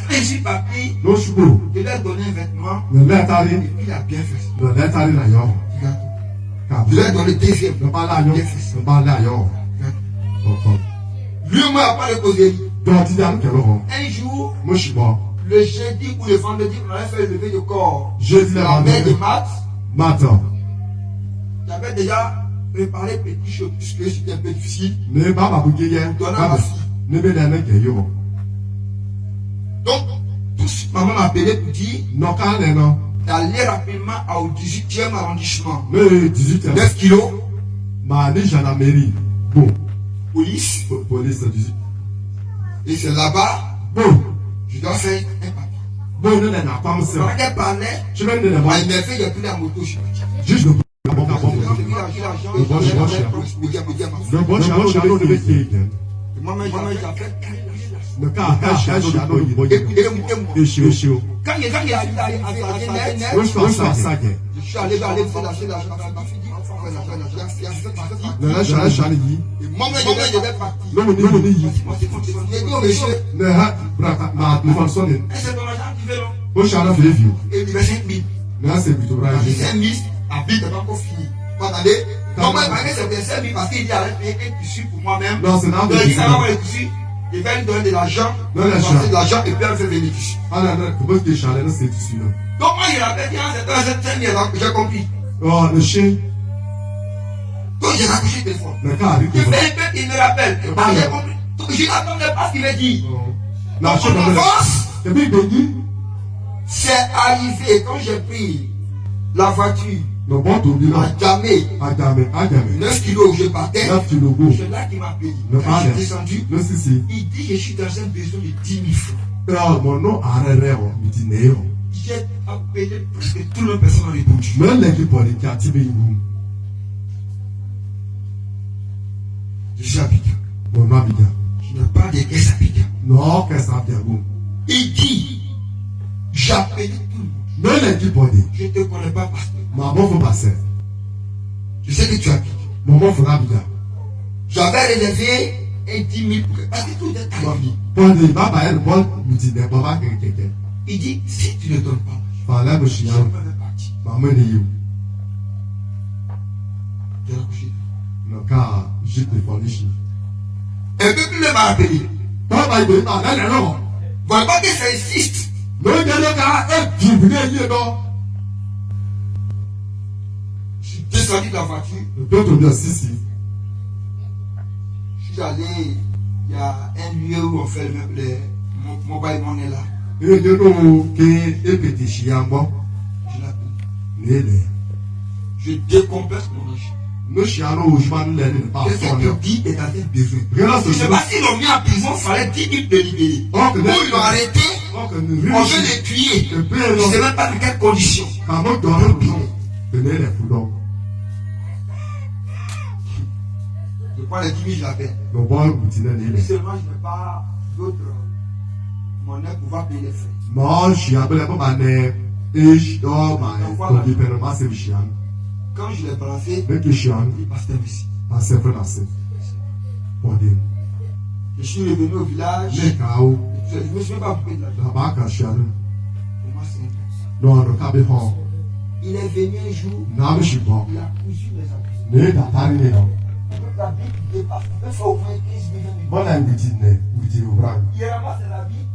je suis parti, je lui ai donné un vêtement et puis il a bien fait. Je lui ai donné deuxième. Lui moi n'a pas déposé. Un jour, le jeudi ou le vendredi, on avait fait le lever de corps. La mère de Matt. J'avais déjà préparé petit chose puisque c'était un peu difficile. Donner à ma fille. Donc, maman m'a appelé pour dire d'aller rapidement au 18e arrondissement. 9 kilos. Police. Et c'est là-bas. Je dois faire un papier. Quand elle parlait, il m'a fait j'ai pris la moto. Moi-même, j'ai fait quand il est arrivé à je suis allé vers les filles, lâcher l'argent. Ma fille dit, moi-même, je devais partir. J'ai dit au monsieur, c'est ton argent qui veut non? Et il me fait 5 000. 5 000, la vie n'est pas encore finie. Vous entendez? Donc, moi, c'est 5 000 parce qu'il dit arrête un tissu pour moi-même. Donc, il s'en va le tissu. Il va lui donner de l'argent, et puis elle fait bénéfice. Donc moi il a fait c'est 5 000, j'ai compris. Donc j'ai raccroché le téléphone. Il me rappelle. J'ai compris. Donc je n'attendais pas ce qu'il m'a dit. Donc on avance. C'est arrivé quand j'ai pris la voiture. À Djamé. 9 kilos, je partais. C'est là qu'il m'a payé. Quand je suis descendu, il dit que je suis dans un besoin de 10 000 francs. J'ai appelé presque tout le personne a répondu. Je suis à Abidjan. Je n'ai pas de caisse à Abidjan. Il dit, j'appelle tout le monde. Je ne te connais pas, pasteur. Je sais que tu habites. J'avais réservé un 10 000 parce que tout est arrivé. Il dit, si tu ne donnes pas, je peux partir. Tu as accouché. Un peu plus m'a appelé. Voilà pas que ça existe. Je suis descendu de la voiture. Je suis allé, il y a un lieu où on fait le mobile money là. Je l'appelle. Je décompresse mon argent. Qu'est-ce que tu dis est dans tes besoins? Je ne sais pas s'ils l'ont mis en prison, il fallait 10 000 de libérer. Ou ils l'ont arrêté, on veut les tuer. Je ne sais même pas de quelles conditions. Je prends les 10 000, je l'appelle. Mais seulement je n'ai pas d'autres monnaie pour pouvoir payer les frais. Quand je l'ai balancé, il dit pasteur ici. Je suis revenu au village. Je ne me suis pas occupé de la vie. Pour moi, c'est un peu. Il est venu un jour. Il a cousu mes habits. La Bible dépasse. Il peut faire au moins 15 millions de dollars. Il ramasse les habits.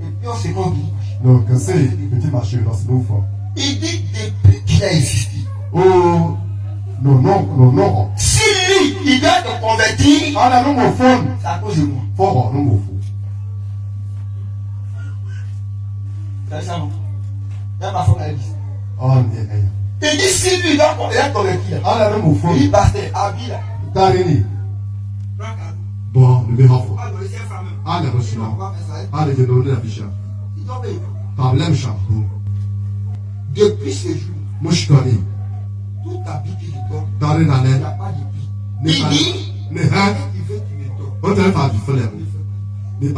Et puis on s'est conduit. Il dit depuis qu'il a existé. Oh, non. Si lui, il vient de convertir, c'est à cause de moi. C'est ça, non? Il y a ma femme qui a dit. Il dit si lui, il vient de convertir, il dit pasteur, habille là. Bon, le béhaf. Depuis ce jour, tout habit qu'il donne, il n'y a pas de prix. Il dit, il veut qu'il me donne. Il y a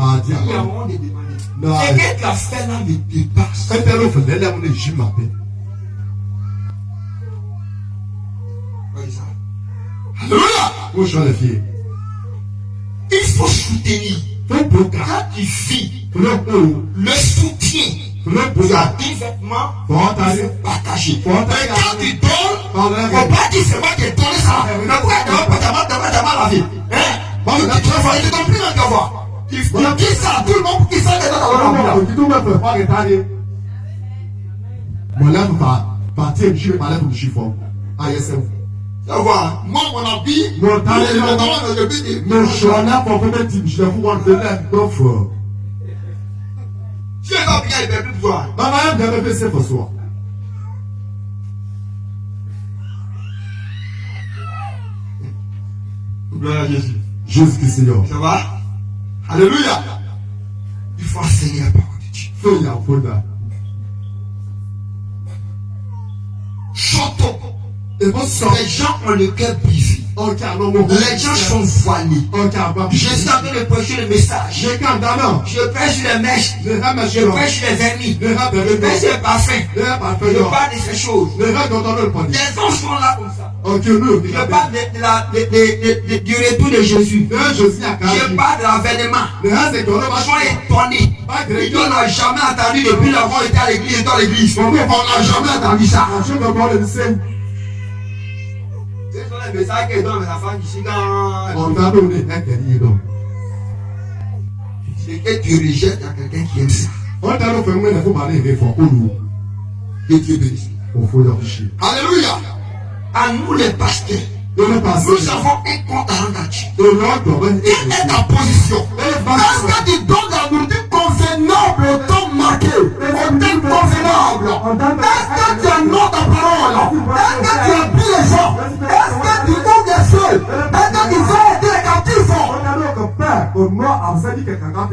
un moment de demander. Ce que tu as fait là me dépasse. Alléluia. Il faut soutenir. Quand tu vis, le soutien. Tu as des vêtements, il faut partager. Quand tu donnes, il ne faut pas dire c'est moi qui ai donné ça. Mais pourquoi tu as mal la vie? Tu t'en prie dans ta voix. Tu dis ça à tout le monde qui sait que tu as moi, mon habit, si elle va bien, il ne peut plus voir. Gloire à Jésus. Jésus-Christ Seigneur. Ça va? Alléluia. Il faut enseigner la parole de Dieu. Chantons. Les gens ont le cœur brisé. Les gens sont voilés. Jésus a de prêcher le message. Je prêche les mèches. Je prêche les vernis. Je prêche les parfums. Je parle de ces choses. Les gens sont là comme ça. Je parle du retour de Jésus. Je parle de l'avènement. Soyez étonnés. On n'a jamais entendu depuis l'avoir été à l'église, dans l'église. On n'a jamais entendu ça. C'est le message que donne la femme ici c'est que tu rejettes à quelqu'un qui aime ça. Que Dieu bénisse. Alléluia. À nous les pasteurs, nous avons un compte à rendre à Dieu. Quelle est ta position? Est-ce que tu donnes la nourriture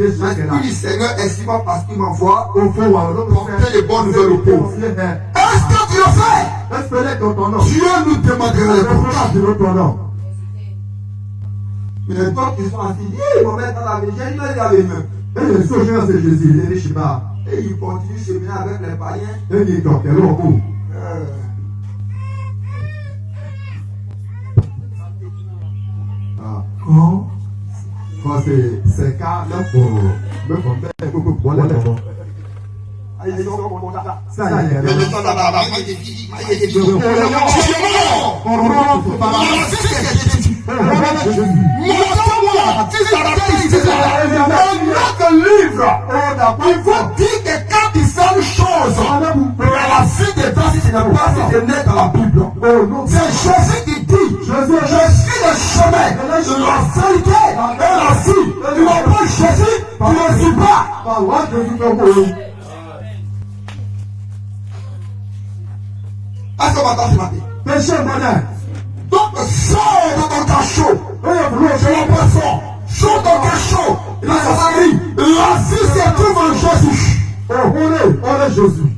L'Esprit du Seigneur est sur moi parce qu'il m'envoie porter les bonnes nouvelles aux pauvres. Est-ce que tu le fais? Dieu nous demandera les prochains. Mais toi qui sont assis, ils vont mettre dans la maison, ils vont aller mieux. Et ils continuent de se venir avec les païens. Quand c'est cas là pour me comprendre pour le moment. Ça y est. Il faut dire que quand tu fais une chose, la suite de toi, si tu n'as pas si tu n'es dans la Bible. C'est Jésus qui dit, je suis le chemin, la vérité et la vie. Tu n'as pas Jésus, tu ne suis pas. Est-ce qu'on m'entend ce matin? Donc, sors de ton cachot. Je l'en fort. Sors de ton cachot. La vie se trouve en Jésus. Jésus.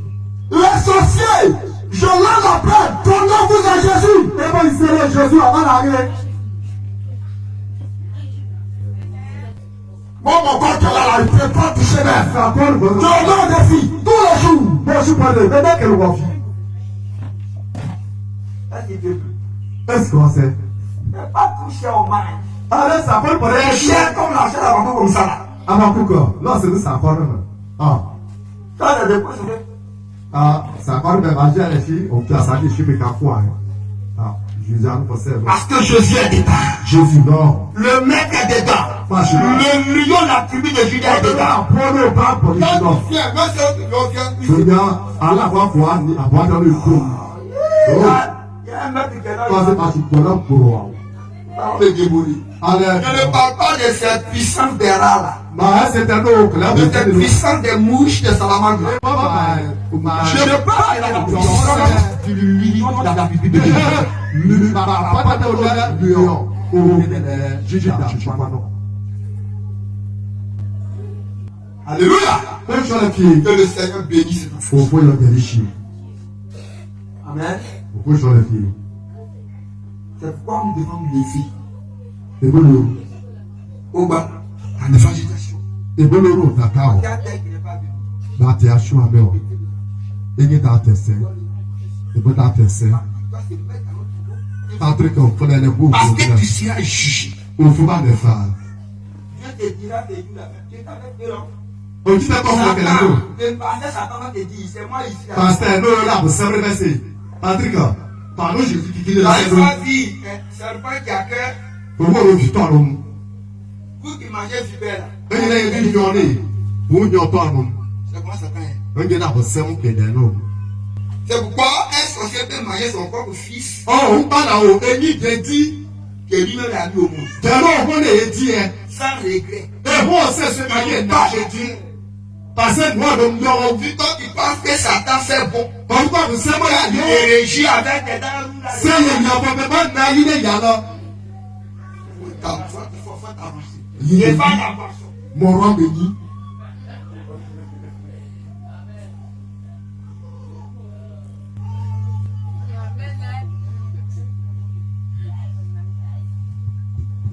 Les sorciers, je leur appelle, donnez-vous à Jésus. Jésus avant l'arrivée. Mon corps qui est là, il ne peut pas toucher même. Je leur défie tous les jours. Est-ce qu'on sait? Ne pas toucher au mal. Allez, ça parle pour les chiens comme l'argent d'avant comme ça. Ah, ma pourquoi? Là, c'est ça parle. Ah. Ça, c'est de quoi je fais? Ah, ça parle de manger les filles, on peut s'arrêter chez les cafouins. Ah, Jésus a nous possède. Parce que Jésus est dedans. Jésus, non. Le mec est dedans. Le lion, la tribu de Judas est dedans. Seigneur, à la fois, avoir dans le cou. Il y a un mec qui est là. Je ne parle pas de cette puissance des rats là. De cette puissance des mouches, des salamandres. Je parle de la puissance du lion de la tribu de Judas. Alléluia. Que le Seigneur bénisse tout. Amen. C'est pourquoi nous devons nous lever. Au bas, en évangélisation. Il y a tel qui n'est pas venu. Parce que tu seras jugé. Dieu te dira de nous la même. Tu es avec eux. Satan va te dire, c'est moi ici. Patrick, pardon, Jésus qui dit la vie, serpent qui a cœur. Vous qui mangez vipère là. C'est quoi Satan? C'est pourquoi un sorcier peut manger son propre fils. Que lui-même l'a mis au monde. Sans regret. Parce que moi, donc, tu penses que Satan c'est bon. Pourquoi vous savez qu'il régit avec des dents? C'est il n'y a pas de mon rang béni.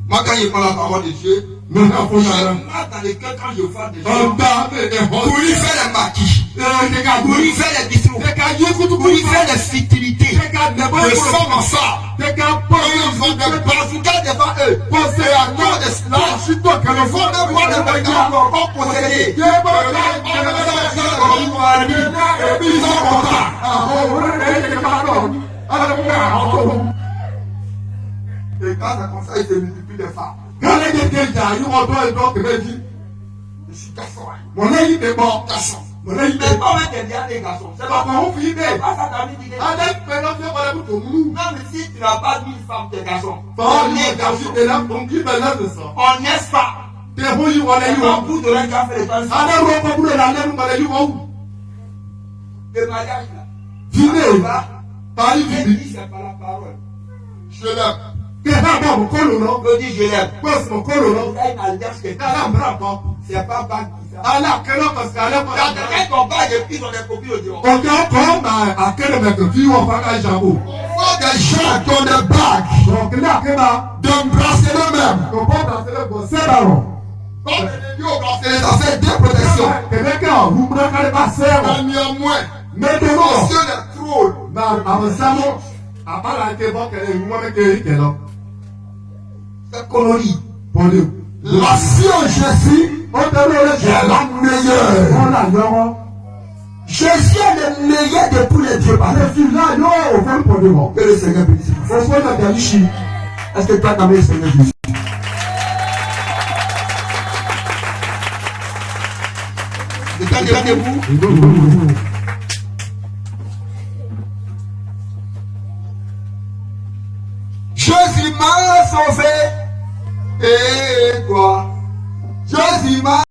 Moi, quand je prends la parole de Dieu, je marche dans le cœur quand je vois des gens. Pour lui faire les maquis, pour lui faire les bisous, pour lui faire les futilités, le somme en ça. Ils font des bazookas devant eux. C'est à cause de cela que le fond de moi ne va pas posséder. Et puis ils sont contents. Et quand ça comme ça, ils se multiplient les femmes. Je suis garçon. Mon œil est mort. Garçon. Mais pas mettre des garçons. C'est pas mon fils. C'est pas ça ta vie. Non, mais si tu n'as pas 1000 femmes, t'es garçon. On n'est pas. On bout de l'un qui a fait les temps. Le mariage là. Venez. Paris, c'est pas la parole. Je l'aime. Je dis je l'aime. C'est C'est pas bague. Alors, quel homme parce qu'elle est pas. Quand ton bague et puis on est copié au dehors. Ok, comme à quel mec tu vas faire un jambon. Faut que les gens donnent des bagues. Donc là, que va. D'embrasser eux-mêmes. Donc pas brasser le bon, c'est ballon. Quand les dieux brasser, ça fait deux protections. Quelqu'un, vous ne pouvez pas faire. Mais néanmoins, Maintenant, monsieur les trolls. à part la question, qu'elle est moi-même qui est là. C'est coloris. Pour nous. L'action Jésus est la meilleure. Jésus est le meilleur de tous les dieux. Que le Seigneur bénisse. Est-ce que tu as amené le Seigneur Jésus? Regardez-vous. Jésus m'a sauvé. Et quoi? Jésus m'a